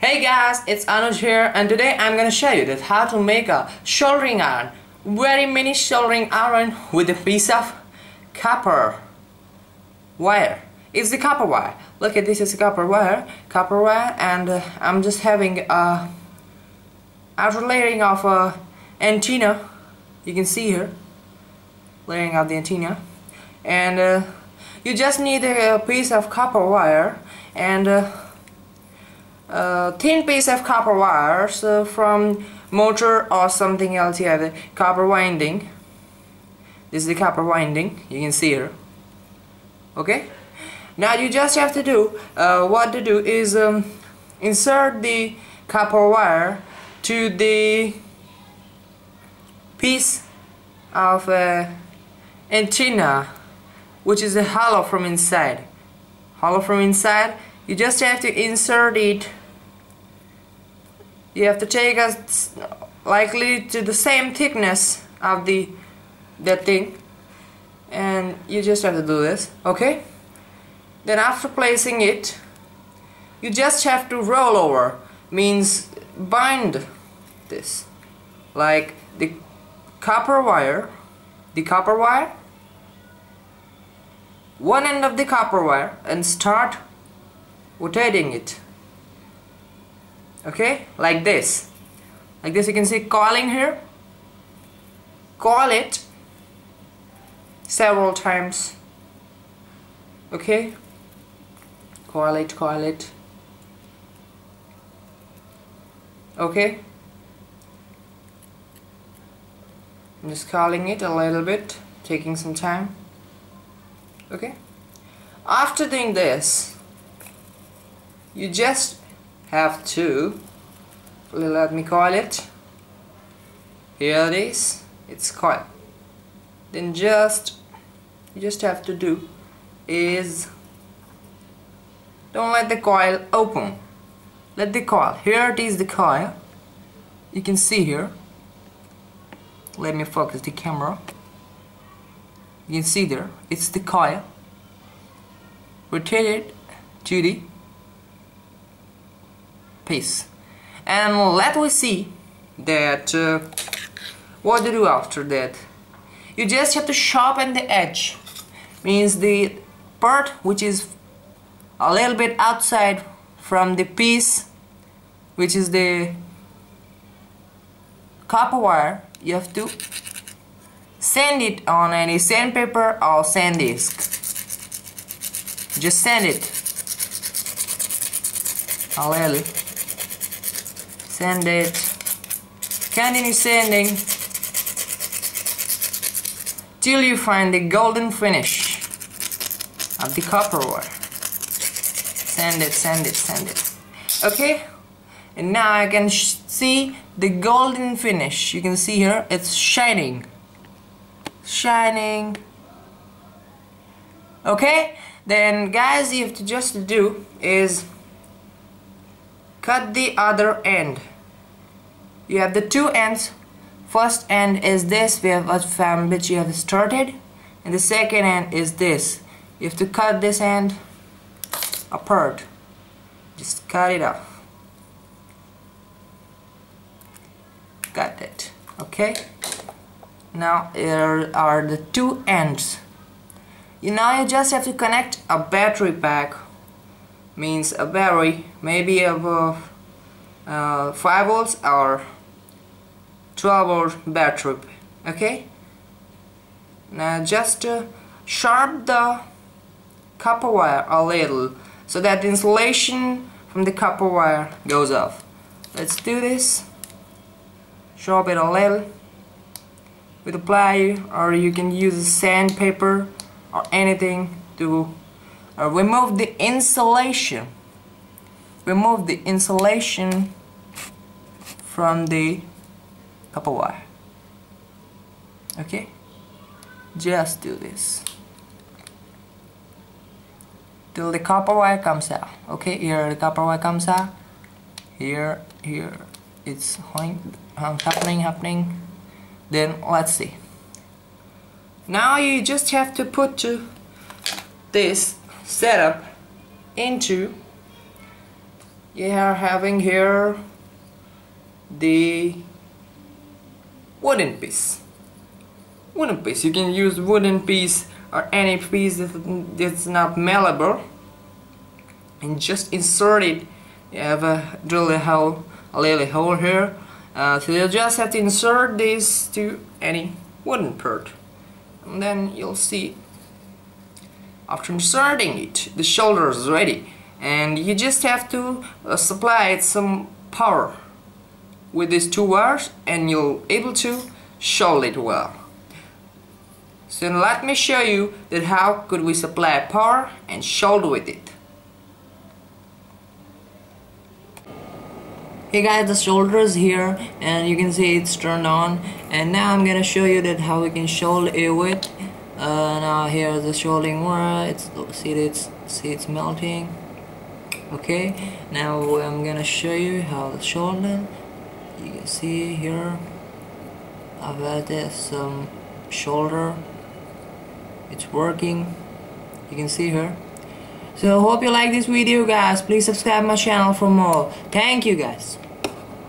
Hey guys, it's Anuj here, and today I'm gonna show you that how to make a soldering iron. Very mini soldering iron with a piece of copper wire. It's the copper wire. Look at this, is a copper wire, and I'm just having a outer layering of a antenna. You can see here, layering of the antenna, and you just need a piece of copper wire and thin piece of copper wires from motor or something else. You have the copper winding. This is the copper winding, you can see here. Okay, now you just have to do what to do is insert the copper wire to the piece of antenna, which is a hollow from inside. You just have to insert it. You have to take us likely to the same thickness of that thing, and you just have to do this. Okay, then after placing it, you just have to roll over, means bind this like the copper wire, one end of the copper wire, and start rotating it. Okay, like this. You can see coiling here. Coil it several times. Okay, coil it. Okay, I'm just coiling it a little bit, taking some time. Okay, after doing this, you just have to, let me coil it. Here it is, it's coiled. Then you just have to do is, don't let the coil open. Let the coil, here it is, the coil. You can see here. Let me focus the camera. You can see there, it's the coil. Rotate it to the piece, and let us see that what to do after that. You just have to sharpen the edge, means the part which is a little bit outside from the piece, which is the copper wire. You have to sand it on any sandpaper or SanDisk. Just sand it a little. Sand it. Continue sanding till you find the golden finish of the copper wire. Sand it. Okay, and now I can see the golden finish. You can see here, it's shining. Okay, then guys, you have to just do is cut the other end. You have the two ends. First end is this, from which you have started, and the second end is this. You have to cut this end apart. Just cut it off. Got it. Okay, now here are the two ends. Now you just have to connect a battery pack, means a battery, maybe of 5 volts or 12 volt battery. Okay, now just sharp the copper wire a little so that the insulation from the copper wire goes off. Let's do this. Sharp it a little with a plier, or you can use sandpaper or anything to remove the insulation. Remove the insulation from the copper wire. Okay, just do this till the copper wire comes out. Okay, here the copper wire comes out. Here it's happening. Then let's see. Now you just have to put this setup into you are having here the wooden piece. You can use wooden piece or any piece that's not malleable, and just insert it. You have a drill a little hole here, so you just have to insert this to any wooden part, and then you'll see after inserting it the shoulder is ready, and you just have to supply it some power with these two wires and you'll able to shoulder it well. So let me show you that how could we supply power and shoulder with it. Hey guys, the shoulder is here and you can see it's turned on, and now I'm gonna show you that how we can shoulder it with. Now here's the shouldering wire. See it's melting. Okay, now I'm gonna show you how to shoulder. You can see here I've added some shoulder. It's working. You can see here. So hope you like this video, guys. Please subscribe my channel for more. Thank you, guys.